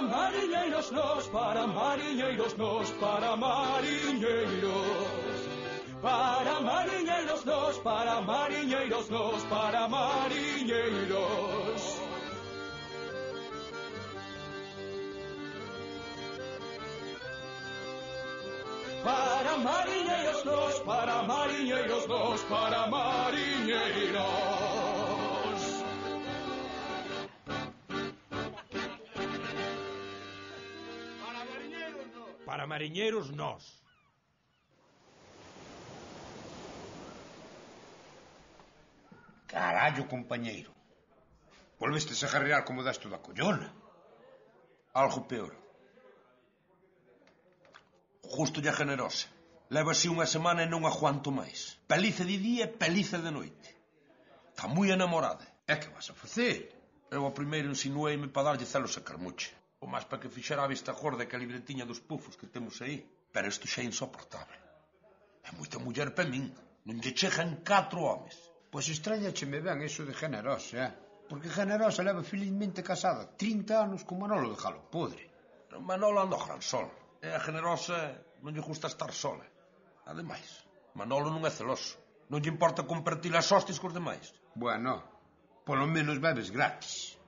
mariñeiros nós, para mariñeiros nós, para mariñeiros. Para mariñeiros nós, para mariñeiros nós, para mariñeiros. Para mariñeiros nós, para mariñeiros nós, para mariñeiros. Para mariñeiros nós. Carallo, compañeiro. Volvestes a jarrear como dasto da collona. Algo peor. Justo e generosa. Leva así unha semana e non aguanto máis. Pelice de día e pelice de noite. Está moi enamorada. E que vas a facer? Eu ao primeiro insinueime para darlle celos a Carmuche. O máis para que fixera a vista gorda que a libretiña dos pufos que temos aí. Pero isto xa é insoportable. É moita muller para min. Non lle chegan 4 homes. Pois extrañacheme ben iso de generosa, porque generosa leva felizmente casada 30 anos con Manolo de Jalo Podre. Manolo anda ao gran sol. E a generosa non lle gusta estar sola. Ademais, Manolo non é celoso. Non lle importa compartir as hostias cos demais. Bueno, polo menos bebes gratis.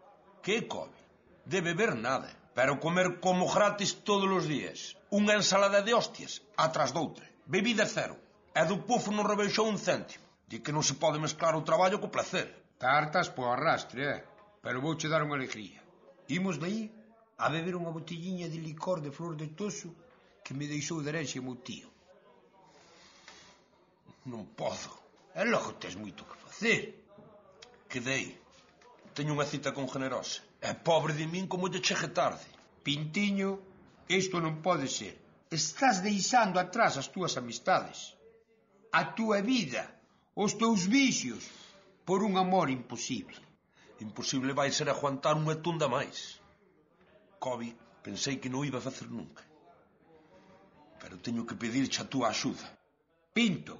Que come? De beber nada. Pero comer como gratis todos os días. Unha ensalada de hostias atrás doutra. Bebida cero. E do pufo non rebeixou un céntimo. Di que non se pode mezclar o traballo co placer. Tartas po arrastre, pero vouche dar unha alegría. Imos de aí a beber unha botelliña de licor de flor de toso que me deixou de herencia meu tío. Non podo. E logo tes moito que facer. Quedei. Teño unha cita con Generosa. E pobre de min como lle chegue tarde. Pintiño, isto non pode ser. Estás deixando atrás as túas amistades, a túa vida, os teus vicios, por un amor imposible. Imposible vai ser aguantar unha tunda máis. Kobe, pensei que non iba a facer nunca. Pero teño que pedirche a túa axuda. Pinto,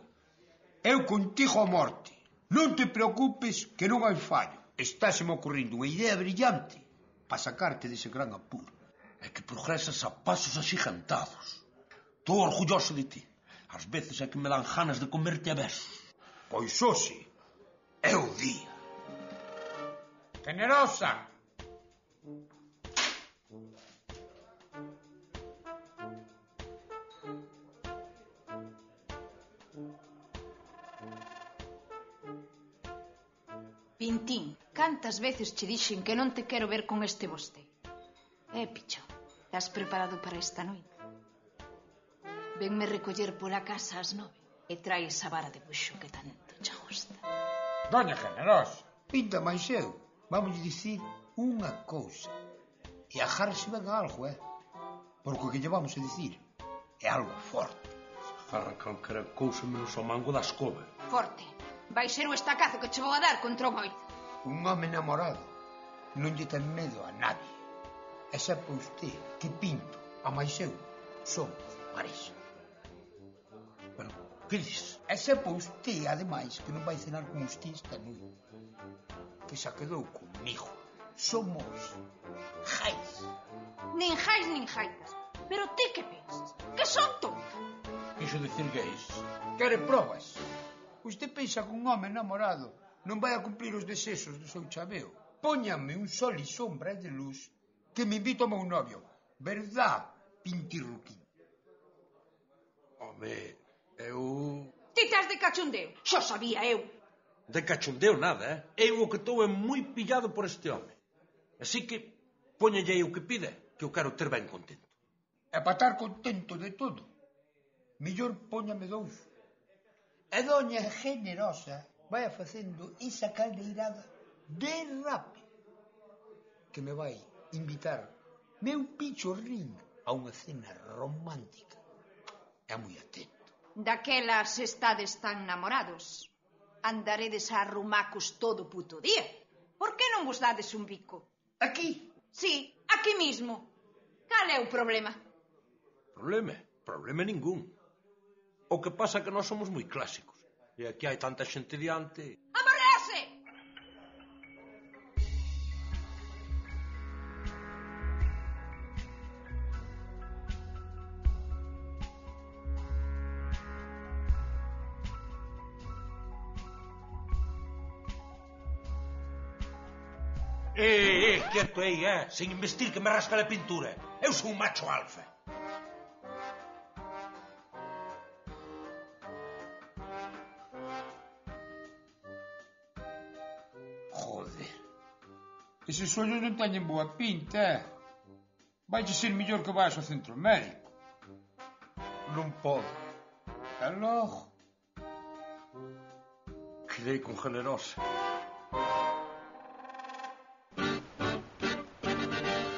eu contigo a morte. Non te preocupes que non hai fallo. Estáseme ocorrendo unha idea brillante para sacarte dese gran apuro. É que progresas a pasos axigantados. Estou orgulloso de ti. Ás veces é que me dan ganas de comerte a besos. Pois hoxe é o día. Generosa! Pintín, cantas veces che dixen que non te quero ver con este vostede? Picho, estás preparado para esta noite? Venme recoller pola casa ás 9 e trae esa vara de buxo que tanto che gusta. Doña Generosa, pinta máis eu. Vamos dicir unha cousa. E agárrese ben a algo, Porque o que lle vamos a dicir é algo forte. Agarra calquera cousa menos o mango da escoba. Forte. Vai ser o estacazo que che vou a dar contra o moito. Un home namorado non lle ten medo a nadie. E sepa usted que Pinto, a máis eu, somos parexa. Pero, que dices? E sepa usted, ademais, que non vai cenar con usted esta noite. Que xa quedou comigo. Somos jais. Nin jais nin jaitas. Pero ti que pensas? Que son tonta? Quixo dicir gays. Quere probas? Usted pensa que un home namorado non vai a cumplir os desexos do seu chaveo. Póñame un sol e sombra de luz que me invito ao meu novio. Verdad, Pintirruquín? Home, eu... Ti estás de cachondeo. Xo sabía eu. De cachondeo nada, Eu o que estou é moi pillado por este home. Así que, póñalle aí o que pide, que eu quero ter ben contento. E para estar contento de todo, mellor póñame 2. E doña Generosa vai facendo esa caldeirada de rápido que me vai invitar meu pichorrín a unha cena romántica. É moi atento. Daquelas estades tan namorados. Andaredes a arrumacos todo o puto día. Por que non vos dades un bico? Aquí? Sí, aquí mismo. Cal é o problema? Problema? Problema ningún. O que pasa é que nós somos moi clásicos. E aquí hai tanta xente diante... Aborrece! Quieto aí, Sen investir que me rasca a pintura. Eu sou un macho alfa. Joder. Eses ollos non teñen boa pinta, Vaiche ser mellor que vais ao centro médico. Non podo. E logo? Quedei con Generosa.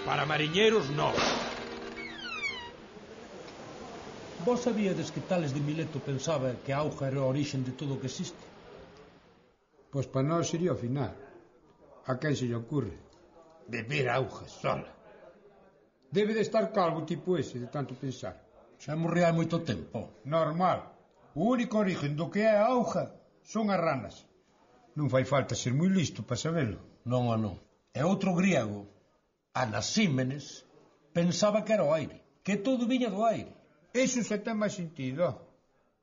Para mariñeiros, non. Vos sabíades que Tales de Mileto pensaba que a auga era a orixen de todo o que existe? Pois para nós sería o final. A quen se lle ocurre beber auga sola? Debe de estar calvo tipo ese, de tanto pensar. Xa morreu hai moito tempo. Normal. O único origen do que é a auga son as ranas. Non fai falta ser moi listo para sabelo. Non ou non. E outro griego, Anasímenes, pensaba que era o aire, que todo viña do aire. Eso se ten máis sentido.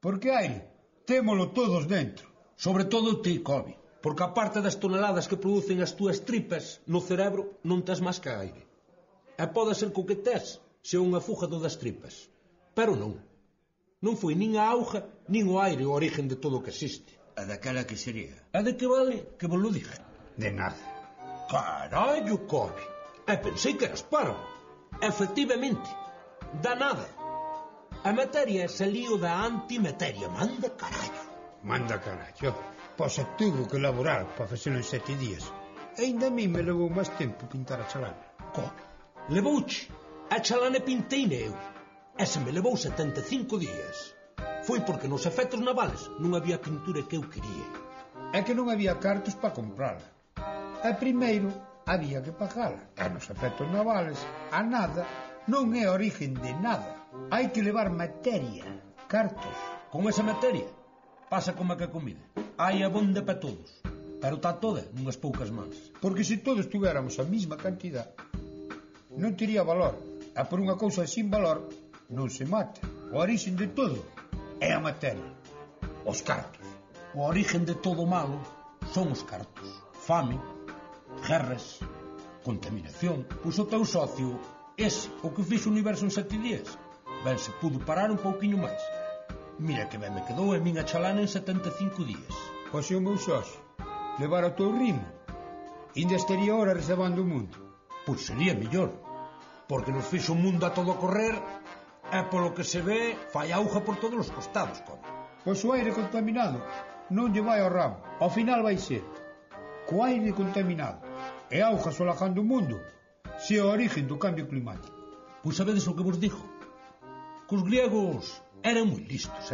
Porque aire, témolo todos dentro. Sobre todo ti, Kobe. Porque aparte das toneladas que producen as túas tripas, no cerebro non tes máis que aire. E pode ser co que tes, se é unha fuga do das tripas. Pero non. Non foi nin a auga, nin o aire o origen de todo o que existe. A daquela que sería? E de que vale que vos lo diga? De nada. Carallo, Kobe. E pensei que eras parvo. Efectivamente. Da nada. A materia é salío da antimateria. Manda carallo. Manda carallo. Pois tivo que elaborar para facelo en 7 días. E ainda a mí me levou máis tempo pintar a chalana. Kobe, levouche. A chalana pinteine eu. E se me levou 75 días. Foi porque nos efectos navales non había pintura que eu quería. É que non había cartos para comprala. E primeiro había que pagala. E nos efectos navales a nada non é a origen de nada. Hai que levar materia, cartos. Con esa materia pasa como que a comida. Hai abonda para todos, pero está toda nunhas poucas mans. Porque se todos tuviéramos a mesma cantidad, non tería valor. E por unha cousa sin valor non se mata. O origen de todo é a materia, os cartos. O origen de todo o malo son os cartos. Fame, guerras, contaminación. Pois o teu socio, ese, o que fixo o universo en 7 días, ben se pudo parar un pouquiño máis. Mira que ben me quedou a miña chalana en 75 días. Pois se o meu socio levar o teu ritmo, ainda estaría ahora reservando o mundo. Pois sería mellor, porque nos fixo o mundo a todo correr e polo que se ve fai auga por todos os costados, como. Pois o aire contaminado non lle vai ao ramo. Ao final vai ser co aire contaminado e auga solajando o mundo se é a origen do cambio climático. Pois sabedes o que vos digo? Que os griegos eran moi listos,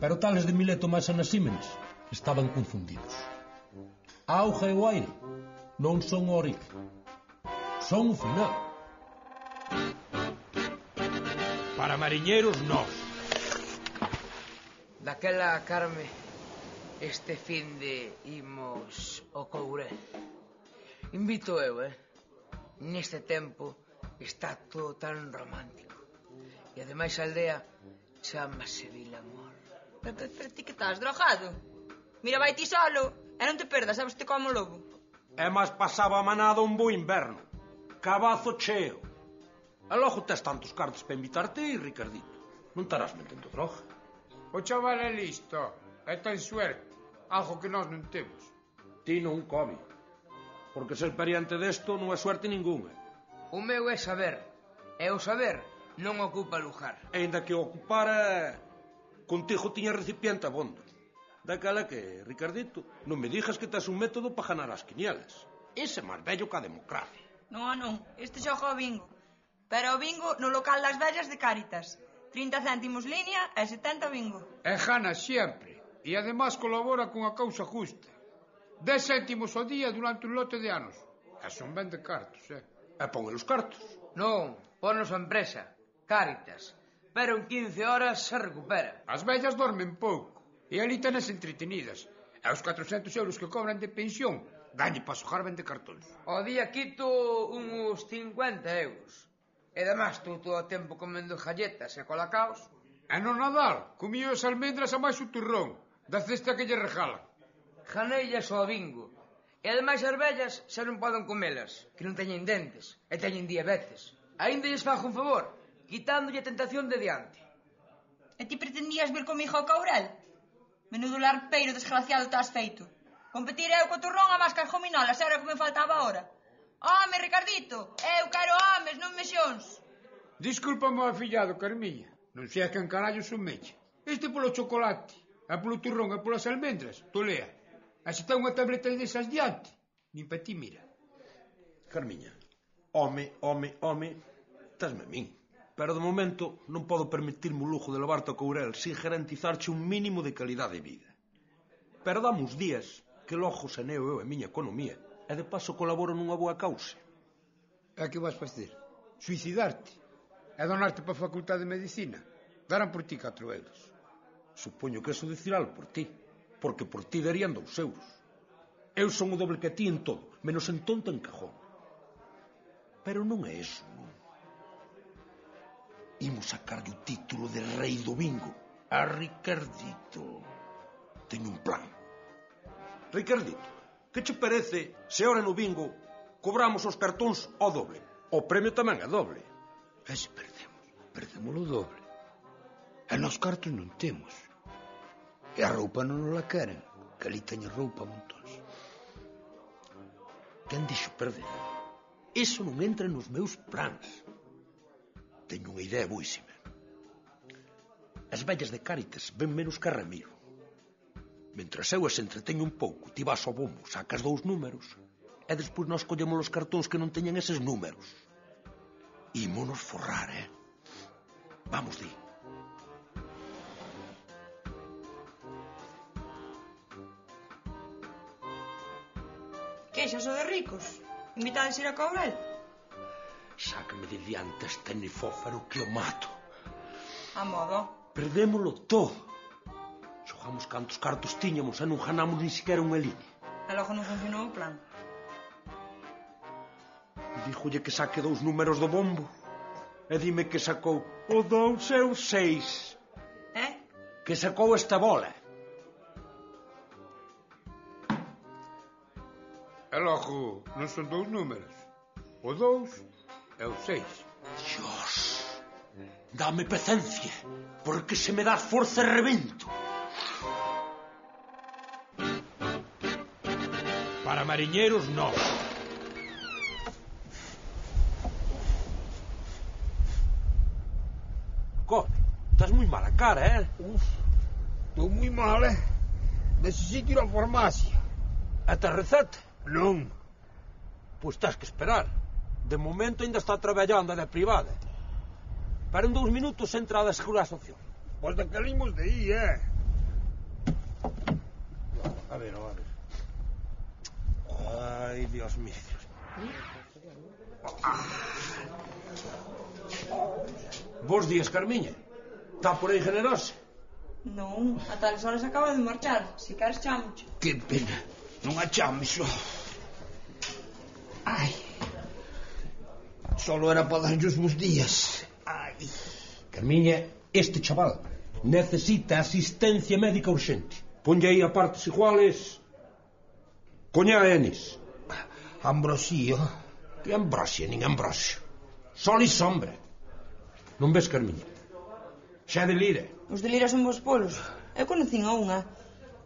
Pero Tales de Mileto máis Anasímenes estaban confundidos. A auga e o aire non son o origen, son o final. Para mariñeiros, nós. Daquela, Carme, este fin de imos ao Courel. Invito eu, Neste tempo está todo tan romántico. E ademais a aldea chámase Vilamor. Pero ti que estás, drogado? Mira, vai ti solo e non te perdas, sabes te como lobo. É máis pasaba a manada un bo inverno. Cabazo cheo. E logo tes tantos cartos para invitarte e Ricardito. Non estarás metendo droga. O chaval é listo e ten suerte, algo que nós non temos. Ti non, Kobe. Porque ser pariente desto non é suerte ninguna. O meu é saber, e o saber non ocupa lugar. E ainda que o ocupara, contigo tiña recipiente abondo. Daquela que, Ricardito, non me dixas que tes un método para ganar as quinielas. Ese é máis vello que a democracia. Non, este xoga ao bingo. Pero o bingo no local das vellas de Cáritas. 30 céntimos línea e 70 bingo. E gana sempre. E ademais colabora con a causa justa. 10 céntimos ao día durante un lote de anos. E son ben de cartos, E pon os cartos. Non, ponos a empresa, Cáritas. Pero en 15 horas se recupera. As vellas dormen pouco. E ali tenes entretenidas. E os 400 euros que cobran de pensión dalle para xogar ben de cartóns. O día quito uns 50 euros. E demais estou todo o tempo comendo galletas e colacaos. E no Nadal comío as almendras a máis o turrón da cesta que lle regalan. Janeillas ao bingo. E ademais as vellas xa non poden comelas, que non teñen dentes e teñen diabetes. Ainda lles fago un favor, quitándolle a tentación de diante. E ti pretendías vir comigo ao Courel? Menudo larpeiro desgraciado te has feito. Competir eu co turrón a máscaras gominolas, era o que me faltaba ahora. Home, Ricardito, eu quero homes, non mexóns. Disculpa, meu afillado, Carmiña. Non sei a quen carallo someche. Este polo chocolate, a polo turrón, a polas almendras, tolea. Así está unha tableta desas diante. Nin pa ti, mira. Carmiña, home, tasme a min. Pero de momento non podo permitirme o lujo de levarte ao Courel sin garantizarche un mínimo de calidade de vida. Pero dame uns días que logo saneo eu a miña economía e de paso colaboro nunha boa causa. E que vas facer? Suicidarte? E donarte para a Facultade de Medicina? Darán por ti 4 euros. Supoño que eso diciralo por ti, porque por ti darían 2 euros. Eu son o doble que ti en todo, menos en tonto en cajón. Pero non é eso, non. Imos sacarlle o título de rei do bingo a Ricardito. Teño un plan. Ricardito, que che parece se ahora no bingo cobramos os cartóns ao doble? O premio tamén é doble. E se perdemos o doble. E nós cartos non temos. E a roupa non nos la queren, que ali teño roupa a montóns. Quen dixo perder? Iso non entra nos meus plans. Teño unha idea boísima. As vellas de Cáritas ven menos que a Ramiro. Mentras eu as entreteño un pouco, ti vas ao bombo, sacas 2 números, e despois nós collemos os cartóns que non teñen eses números. Ímonos forrar, Vamos, di. Queixas o de ricos? Invitades ir a Courel? Sácame de diante este nefófaro que o mato. A modo? Perdémolo todo. Xogamos cantos cartos tiñamos e non ganamos ni siquiera unha línea. E logo non funcionou o plan. Dígolle que saque 2 números do bombo. E dime que sacou o 2 e o 6. Que sacou esta bola. E logo non son 2 números. O 2 e o 6. Dios, dame paciencia, porque se me dá forza e rebento. Para mariñeiros, non. Co, estás moi mala cara, Estou moi mal, Necesito ir á farmacia. A te receta? Non. Pois tens que esperar. De momento ainda está traballando de privada. Pero en 2 minutos entra a da Seguridade Social. Pois da que limos de aí, A ver. Ai, Dios mío. Bos días, Carmiña. Está por aí Generosa? Non, a tales horas acaba de marchar. Se queres chamoche. Que pena. Non a chames, Ai. Solo era para darlle os bons días. Ai. Carmiña, este chaval necesita asistencia médica urxente. Ponlle aí a partes iguales. Coña Enis. Ambrosio. Que Ambrosia, nin Ambrosio. Sol e sombra. Non ves, Carmiña? Xa de Lira. Os de Lira son vos polos. Eu conocín a unha.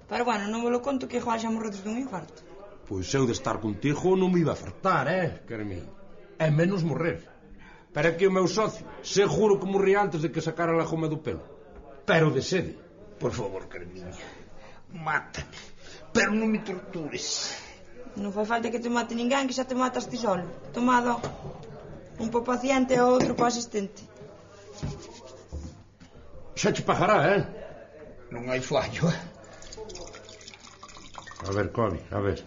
Pero bueno, non vos lo conto que igual xa morreu dun infarto. Pois eu de estar contigo non me iba a fartar, Carmiña? É menos morrer. Pero aquí o meu socio, seguro que morría antes de que sacara a goma do pelo. Pero de sede. Por favor, Carmiña, mátame. Pero non me tortures. Non fai falta que te mate ninguén, que xa te matas ti solo. Tomado. Un po paciente e outro po asistente. Xa te pagará, Non hai fallo, A ver, Cobi, a ver.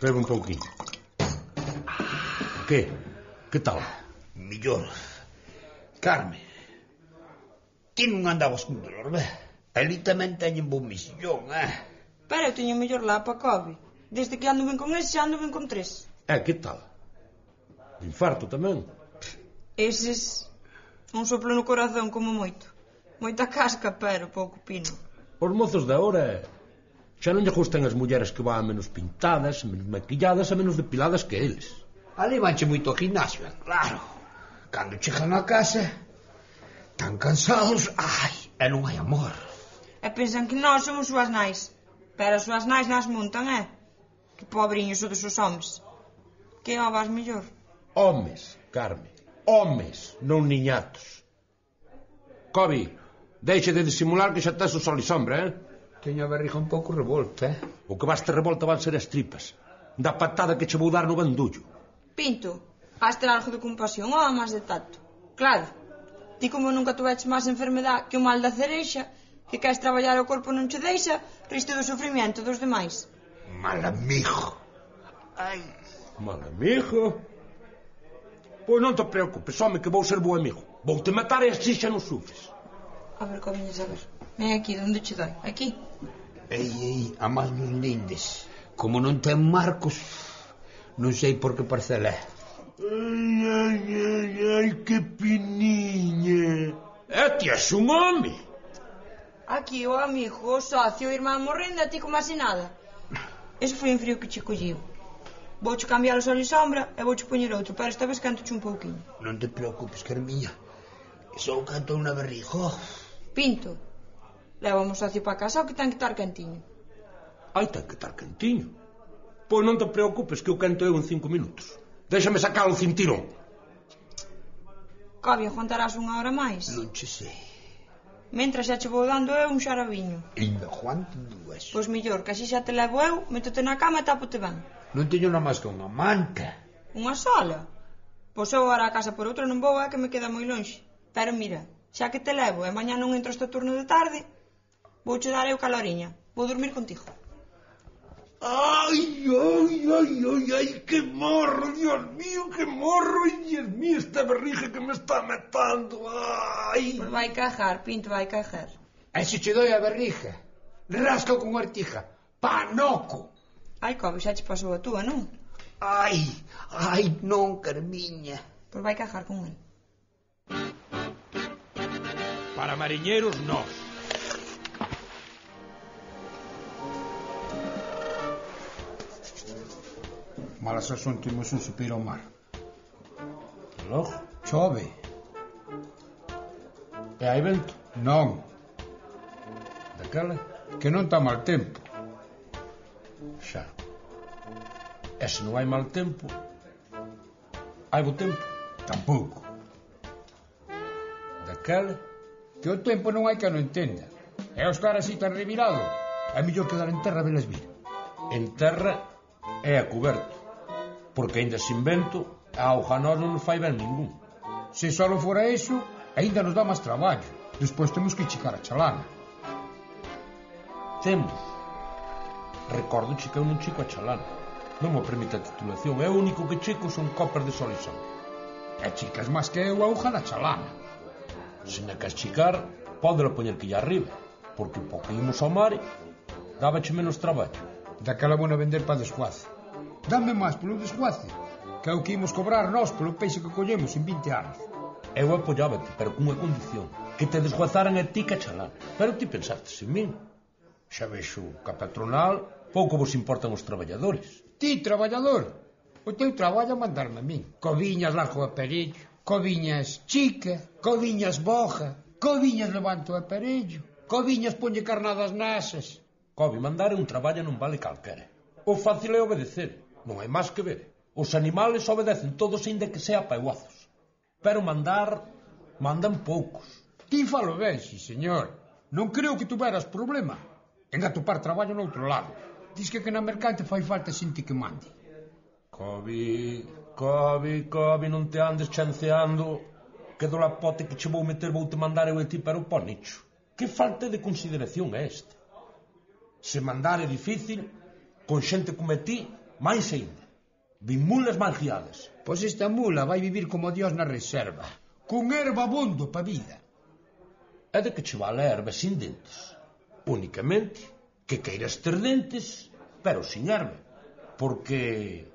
Bebe un pouquinho. Que tal? Millor. Carme, ti non andabas con dolor, Ali tamén teñen bon misión, Pero eu teño mellor lá pa Cobi. Desde que ando ben con ese, xa ando ben con 3. Que tal? Infarto tamén? Eses... Un soplo no corazón como moito. Moita casca, pero pouco pino. Os mozos de ahora Xa non lle gustan as mulleres que van menos pintadas, menos maquilladas e menos depiladas que eles. Ali vanche moito ao gimnasio, claro. Cando chegan a casa, tan cansados, e non hai amor. E pensan que nós somos súas nais. Pero as súas nais nas montan, Que pobriños todos os homes. Que ovas mellor. Homes, Carme, homes, non niñatos. Cobi, deixe de disimular que xa tes o sol e sombra, Teño a barriga un pouco revolta, O que vas te revolta van ser as tripas. Da patada que che vou dar no bandullo. Pinto, has ter algo de compasión ou máis de tacto. Claro, ti como nunca tuveches máis enfermedad que o mal da cereixa, que queres traballar o corpo non che deixa, riste do sofrimento dos demais. mal amigo. Mal amigo? Pois non te preocupes, home, que vou ser bo amigo. Vou te matar e así xa non sufres. A ver, comiñas, a ver. Ven aquí, onde che doi? Aquí? Ei, a máis nos lindes. Como non ten marcos, non sei por que parcela. Ai, que piniña. Ti és un home. Aquí o amigo, o socio, o irmán morrendo a ti como así nada. Ese foi un frío que che colliu. Vouche cambiar o sol e sombra e vouche poñer outro, pero esta vez cantoche un pouquiño. Non te preocupes, Carmiña. Só canto unha berrijo. Pinto, leva o socio para casa o que ten que estar cantiño. Ai, ten que estar quentiño. Pois non te preocupes que o quento eu en 5 minutos. Déxame sacar o cintirón. Cobi, aguantarás unha hora máis? Non che sei. Mentre xa che vou dando eu un xarabiño. Ainda aguanto dúas. Pois mellor, que así xa te levo eu, métote na cama e tápote ben. Non teño nada máis que unha manta. Unha sola? Pois eu agora a casa por outra non vou, que me queda moi lonxe. Pero mira, xa que te levo e mañá non entro este turno de tarde, vouche dar eu caloriña. Vou dormir contigo. Ai, que morro, Dios mío, que morro. Ai, Dios mío, esta berrija que me está matando. Ai. Pois vai cajar, Pinto, vai cajar. E se che doi a berrija, rasca con artija. Panoco. Ai, Cobi, xa che pasou a túa, non? Ai, non, Carmiña. Pois vai cajar con el. Para mariñeiros, nós. Malas as últimos un supiro ao mar. Logo? Chove. E hai vento? Non, Daquela? que non está mal tempo. Xa. E se non hai mal tempo, hai bo tempo? Tampouco. Daquela? Que o tempo non hai que non entenda. E os caras así tan revirado. É mellor quedar en terra velas vir. En terra é a coberto. Porque aínda sin vento, a auga a nós non nos fai ben ningún. Se só fora iso, aínda nos dá máis traballo. Despois temos que checar a chalana. Temos. Recordo que eu non chico a chalana. Non me permite a titulación. É o único que chico son copas de sol e sombra. E chicas máis que eu a auga na chalana. Se na queres chicar, pódela poñer que lle arriba. Porque po que imos ao mar, dábache menos traballo. Daquela bona vender para desguace. Dame máis polo desguace, que é o que imos cobrar nós polo peixe que collemos en 20 anos. Eu apoyábate, pero cunha condición. Que te desguazaran a ti que a chalana. Pero ti pensastes en min. Xa vexo que a patronal pouco vos importan os traballadores. Ti, traballador, o teu traballo é mandarme a min. Codiñas largo o aparello, codiñas chica, codiñas boja, codiñas levanto o aparello, codiñas ponlle carnadas nasas. Cobi, mandar é un traballo non vale calquera. O fácil é obedecer. Non hai máis que ver. Os animales obedecen todos ainda que sea paiguazos. Pero mandar, mandan poucos. Ti falo ben, si, señor. Non creo que tuveras problema en atopar traballo no outro lado. Diz que na mercante fai falta xente que mande. Cobi, non te andes chanceando que do lapote que che vou meter vou te mandar eu a ti para o pó nicho. Que falta de consideración é esta? Se mandar é difícil, con xente como ti, máis ainda. Vin mulas mal guiadas. Pois esta mula vai vivir como Dios na reserva, con erva abondo pa vida. É de que che vale a erva sin dentes. Únicamente que queiras ter dentes, pero sin erva. Porque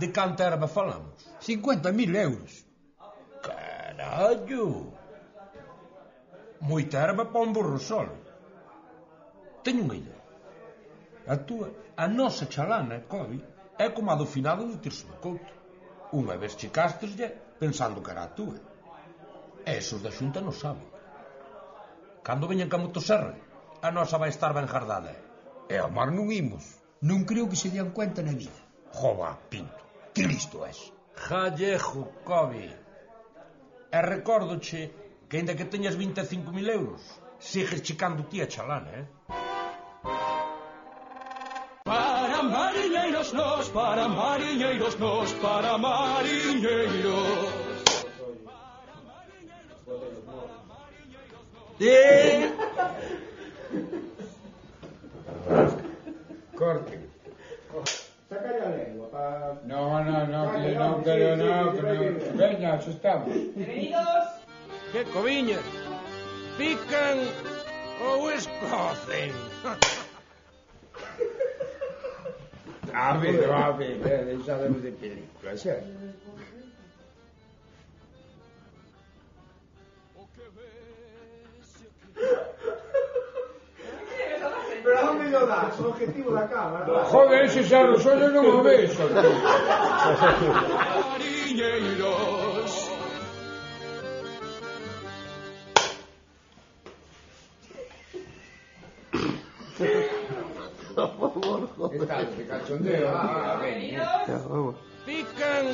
de canta erva falamos? 50.000 euros. Carallo! Moita erva para un burro solo. Teño unha idea. A nosa chalana, Cobi, é como a do finado de Tirso do Couto. Unha vez chicásteslle pensando que era a túa. E esos da xunta non saben. Cando veñen ca motosserra, a nosa vai estar ben jardada. E ao mar non imos. Non creo que se dian cuenta na vida. Jova, Pinto, que listo és. Jallejo, Cobi. E recórdoche que, ainda que teñas 25.000 euros, sigues checando ti a chalana, Para mariñeiros nós, para mariñeiros nós, para mariñeiros. Corte. Sácale a lengua para... No, que non quero, no. Veña, xa estamos. Bienvenidos. Que coviña? Pican ou escocen? Rápido, deixademos de película, xa. Pero a onde lo das? O objetivo da cámara. Joder, ese xa os ollos non o ves. Mariñeiros. Estamos de cachondeo. Pican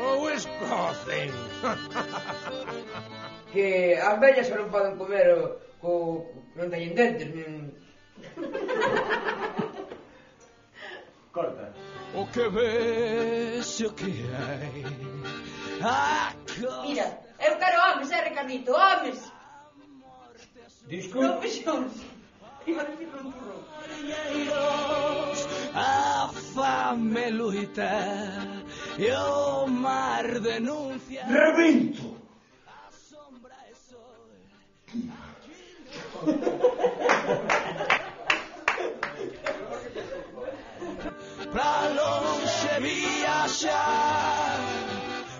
ou escocen? Que as vellas só non poden comer non teñen dentes. Corta. O que ves e o que hai. Mira, eu quero homes, Ricardito, homes. Non Disculpe. pexóns. Iba a decir un turro. Mariñeiros, a fame luita e o mar denuncia. Revento. Pra longe viaxar.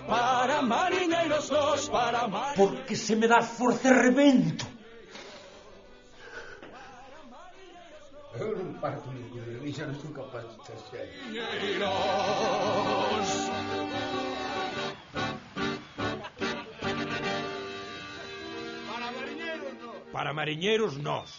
Para mariñeiros nós, para mariñeiros. Porque se me dá forza revento. Eu non parto ningún de mí, xa non sou capaz de estar serio. Para mariñeiros nós.